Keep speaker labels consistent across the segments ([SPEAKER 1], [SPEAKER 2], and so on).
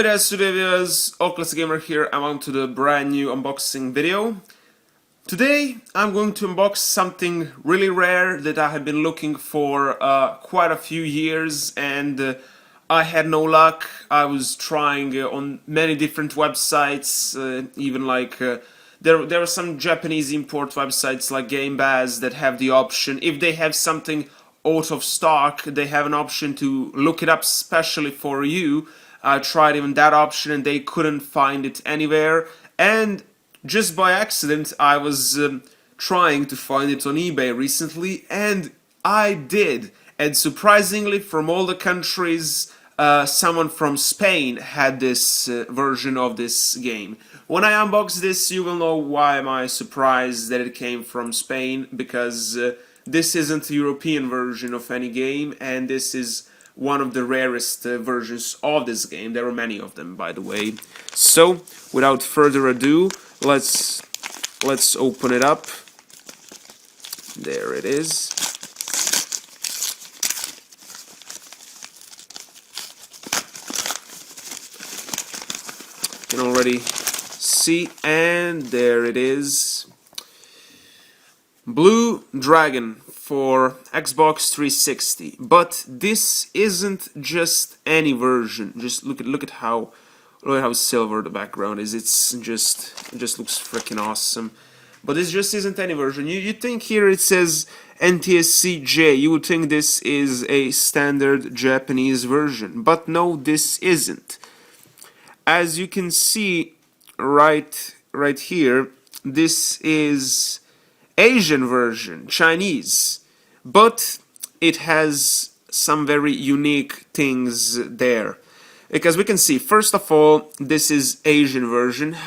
[SPEAKER 1] there, viewers, OldClassicGamer here. I'm on to the brand new unboxing video. Today I'm going to unbox something really rare that I have been looking for quite a few years, and I had no luck. I was trying on many different websites, even like there are some Japanese import websites like GameBaz that have the option, if they have something out of stock, they have an option to look it up specially for you. I tried even that option and they couldn't find it anywhere, and just by accident I was trying to find it on eBay recently, and I did. And surprisingly, from all the countries, someone from Spain had this version of this game. When I unbox this, you will know why am I surprised that it came from Spain, because this isn't a European version of any game, and this is one of the rarest versions of this game. There are many of them, by the way. So, without further ado, let's open it up. There it is. You can already see, and there it is. Blue Dragon for Xbox 360, but this isn't just any version. Just look at how silver the background is. It just looks freaking awesome. But this just isn't any version. You think here it says NTSC-J. You would think this is a standard Japanese version, but no, this isn't. As you can see right here, this is Asian version, Chinese, but it has some very unique things there. Because we can see, first of all, this is Asian version,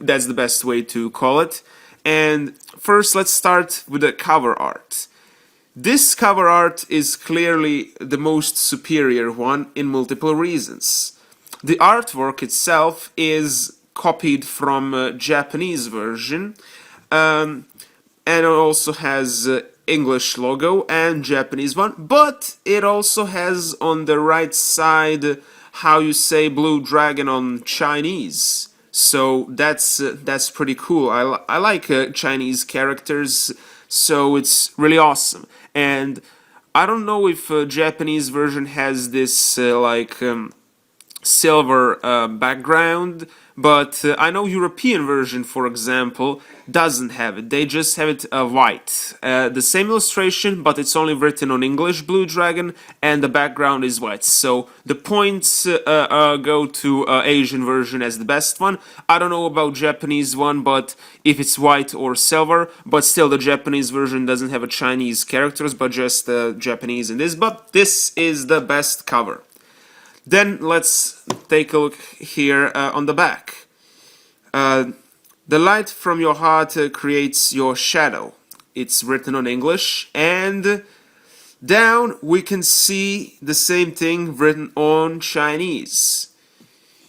[SPEAKER 1] that's the best way to call it. And first let's start with the cover art. This cover art is clearly the most superior one in multiple reasons. The artwork itself is copied from a Japanese version, and it also has English logo and Japanese one, but it also has on the right side how you say Blue Dragon on Chinese. So that's pretty cool. I like Chinese characters, so it's really awesome. And I don't know if a Japanese version has this silver background, but I know European version, for example, doesn't have it. They just have it white. The same illustration, but it's only written on English, Blue Dragon, and the background is white. So the points go to Asian version as the best one. I don't know about Japanese one, but if it's white or silver, but still the Japanese version doesn't have a Chinese characters, but just Japanese in this. But this is the best cover. Then let's take a look here on the back. The light from your heart creates your shadow. It's written on English, and down we can see the same thing written on Chinese.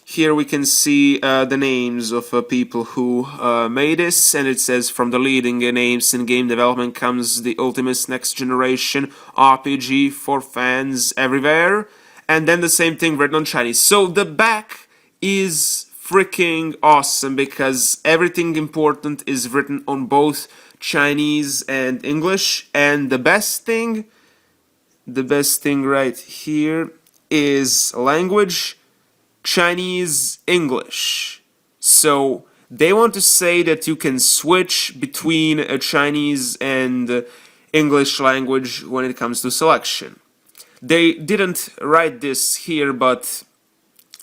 [SPEAKER 1] Here we can see the names of people who made this, and it says from the leading names in game development comes the ultimate next generation RPG for fans everywhere. And then the same thing written on Chinese. So the back is freaking awesome because everything important is written on both Chinese and English. And the best thing right here is language, Chinese, English. So they want to say that you can switch between a Chinese and English language when it comes to selection. They didn't write this here, but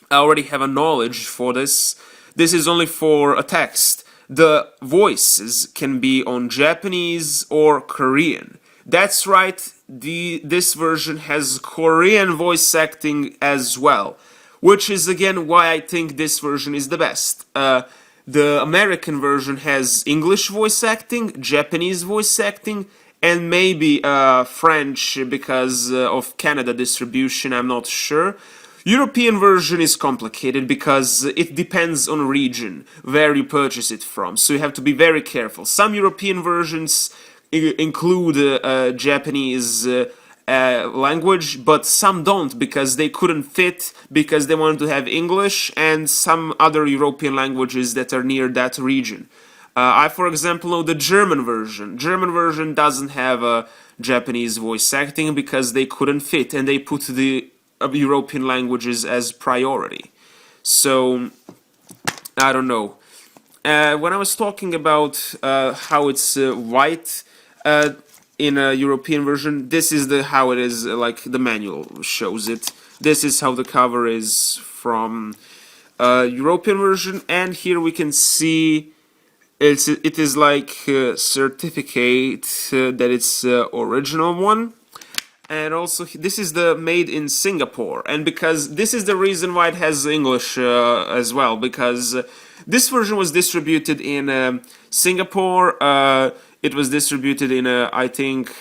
[SPEAKER 1] I already have a knowledge for this. This is only for a text. The voices can be on Japanese or Korean. That's right, this version has Korean voice acting as well, which is again why I think this version is the best. The American version has English voice acting, Japanese voice acting, and maybe French because of Canada distribution, I'm not sure. European version is complicated because it depends on region where you purchase it from, so you have to be very careful. Some European versions include Japanese language, but some don't because they couldn't fit, because they wanted to have English and some other European languages that are near that region. I, for example, know the German version. German version doesn't have a Japanese voice acting because they couldn't fit, and they put the European languages as priority. So, I don't know. When I was talking about how it's white in a European version, this is how it is, like the manual shows it. This is how the cover is from European version, and here we can see it is like a certificate that it's original one. And also, this is the made in Singapore, and because this is the reason why it has English as well, because this version was distributed in Singapore, it was distributed in, I think,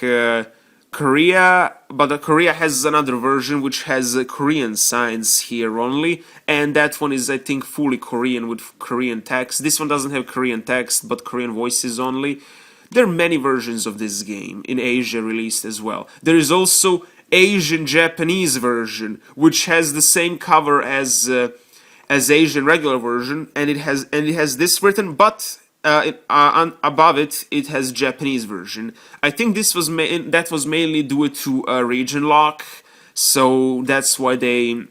[SPEAKER 1] Korea, but Korea has another version which has Korean signs here only, and that one is, I think, fully Korean with Korean text. This one doesn't have Korean text, but Korean voices only. There are many versions of this game in Asia released as well. There is also Asian Japanese version, which has the same cover as Asian regular version, and it has this written, but above it has Japanese version. I think that was mainly due to a region lock, so that's why they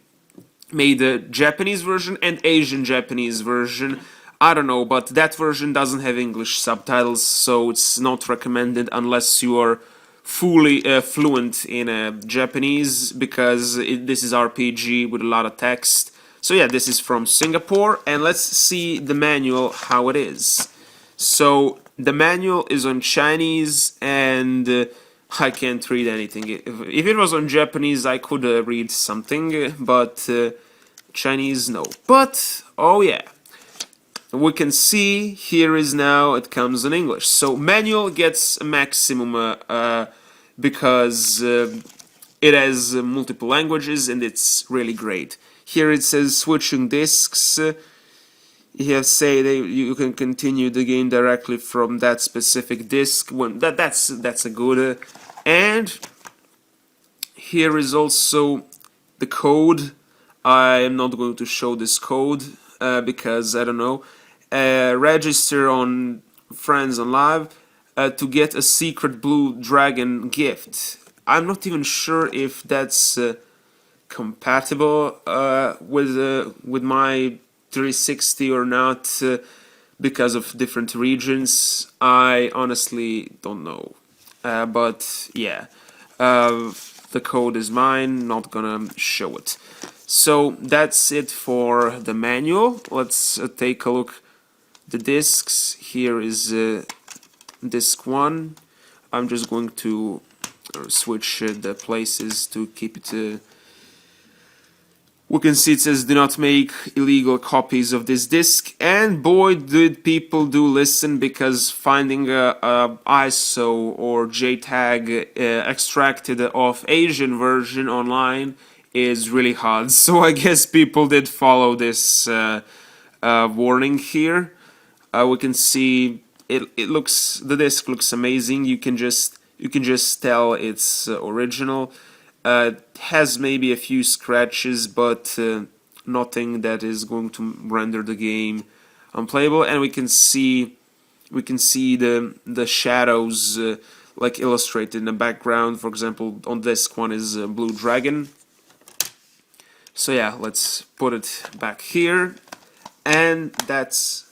[SPEAKER 1] made the Japanese version and Asian Japanese version. I don't know, but that version doesn't have English subtitles, so it's not recommended unless you are fully fluent in Japanese, because this is RPG with a lot of text. So yeah, this is from Singapore, and let's see the manual, how it is. So the manual is on Chinese, and I can't read anything. If it was on Japanese, I could read something, but Chinese, no. But, oh yeah. We can see here is now it comes in English. So manual gets a maximum because it has multiple languages and it's really great. Here it says switching discs. You can continue the game directly from that specific disc. That's a good. And here is also the code. I am not going to show this code because I don't know. Register on Friends on Live to get a secret blue dragon gift. I'm not even sure if that's compatible with my 360 or not because of different regions. I honestly don't know. But yeah, the code is mine, not gonna show it. So that's it for the manual. Let's take a look. The discs, here is disc 1. I'm just going to switch the places to keep it. We can see it says do not make illegal copies of this disc, and boy did people do listen, because finding a ISO or JTAG extracted of Asian version online is really hard. So I guess people did follow this warning here. We can see the disc looks amazing. You can just tell it's original. It has maybe a few scratches, but nothing that is going to render the game unplayable. And we can see the shadows like illustrated in the background. For example, on disc 1 is a blue dragon. So yeah, let's put it back here, and that's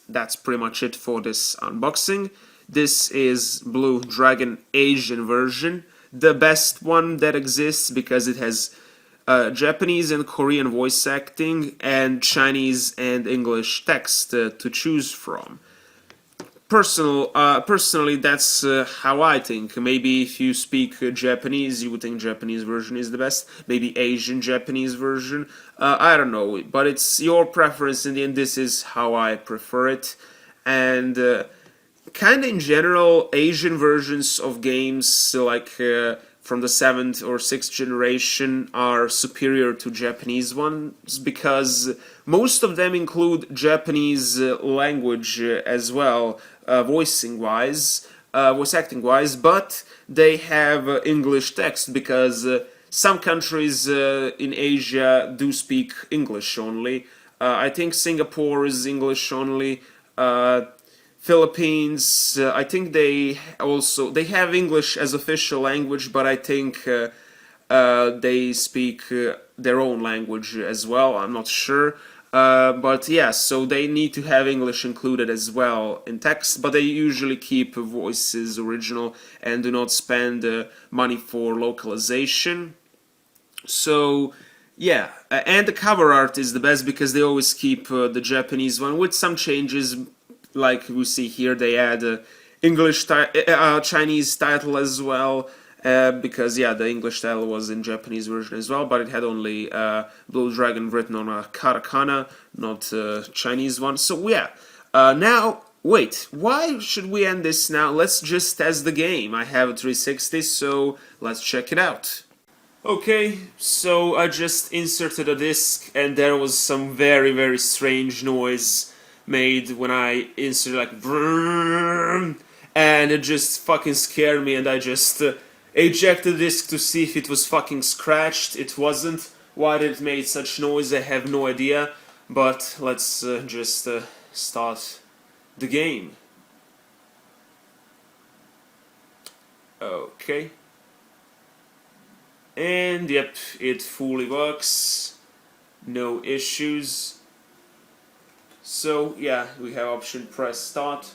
[SPEAKER 1] pretty much it for this unboxing. This is Blue Dragon Asian version, the best one that exists because it has Japanese and Korean voice acting and Chinese and English text to choose from. Personally, that's how I think. Maybe if you speak Japanese, you would think Japanese version is the best. Maybe Asian Japanese version. I don't know, but it's your preference in the end. This is how I prefer it. And kind of in general, Asian versions of games, like from the 7th or 6th generation, are superior to Japanese ones, because most of them include Japanese language as well, voicing wise. voice acting wise, but they have English text because some countries in Asia do speak English only. I think Singapore is English only. Philippines, I think they have English as official language, but I think they speak their own language as well. I'm not sure. But yeah, so they need to have English included as well in text, but they usually keep voices original and do not spend money for localization. So yeah, and the cover art is the best because they always keep the Japanese one with some changes, like we see here. They add English Chinese title as well. Because yeah, the English title was in Japanese version as well, but it had only Blue Dragon written on a katakana, not Chinese one. So yeah, now wait, why should we end this now? Let's just test the game. I have a 360, so let's check it out. Okay, so I just inserted a disc, and there was some very strange noise made when I inserted, like brrrr, and it just fucking scared me, and I just ejected the disc to see if it was fucking scratched. It wasn't. Why did it make such noise? I have no idea. But let's just start the game. Okay. And yep, it fully works. No issues. So yeah, we have option press start.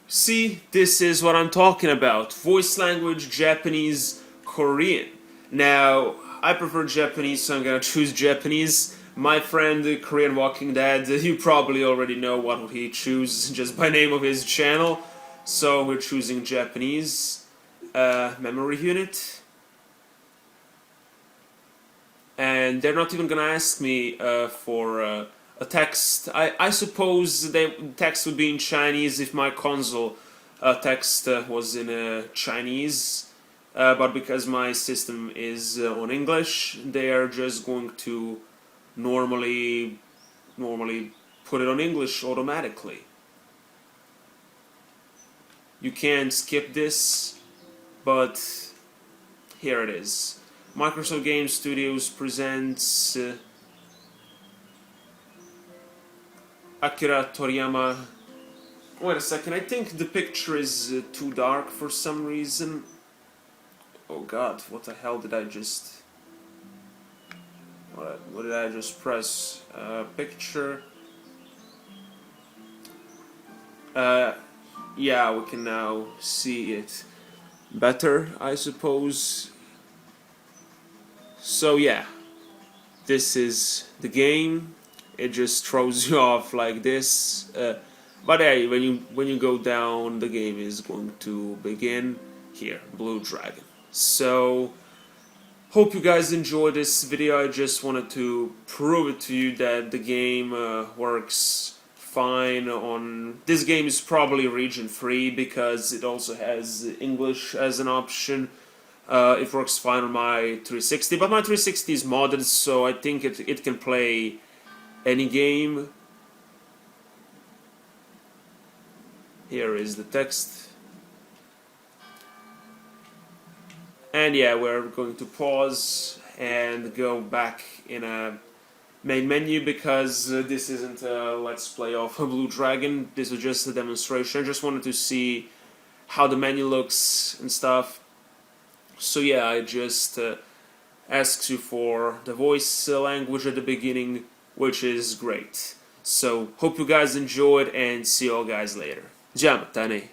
[SPEAKER 1] See, this is what I'm talking about. Voice language, Japanese, Korean. Now, I prefer Japanese, so I'm gonna choose Japanese. My friend, Korean Walking Dead, you probably already know what he chooses just by name of his channel. So we're choosing Japanese. Memory unit. And they're not even gonna ask me for a text. I suppose the text would be in Chinese if my console text was in Chinese, but because my system is on English, they are just going to normally put it on English automatically. You can skip this, but here it is. Microsoft Game Studios presents Akira Toriyama. Wait a second, I think the picture is too dark for some reason. Oh god, what the hell did I just... What did I just press? Picture. Yeah, we can now see it better, I suppose. So yeah, this is the game. It just throws you off like this. But hey, when you go down, the game is going to begin. Here, Blue Dragon. So, hope you guys enjoyed this video. I just wanted to prove it to you that the game works fine on... This game is probably region free because it also has English as an option. It works fine on my 360, but my 360 is modded, so I think it can play any game. Here is the text. And yeah, we're going to pause and go back in a main menu because this isn't a Let's Play of Blue Dragon. This was just a demonstration. I just wanted to see how the menu looks and stuff. So yeah, I just asked you for the voice language at the beginning, which is great. So, hope you guys enjoyed and see you all guys later. Ciao, matane.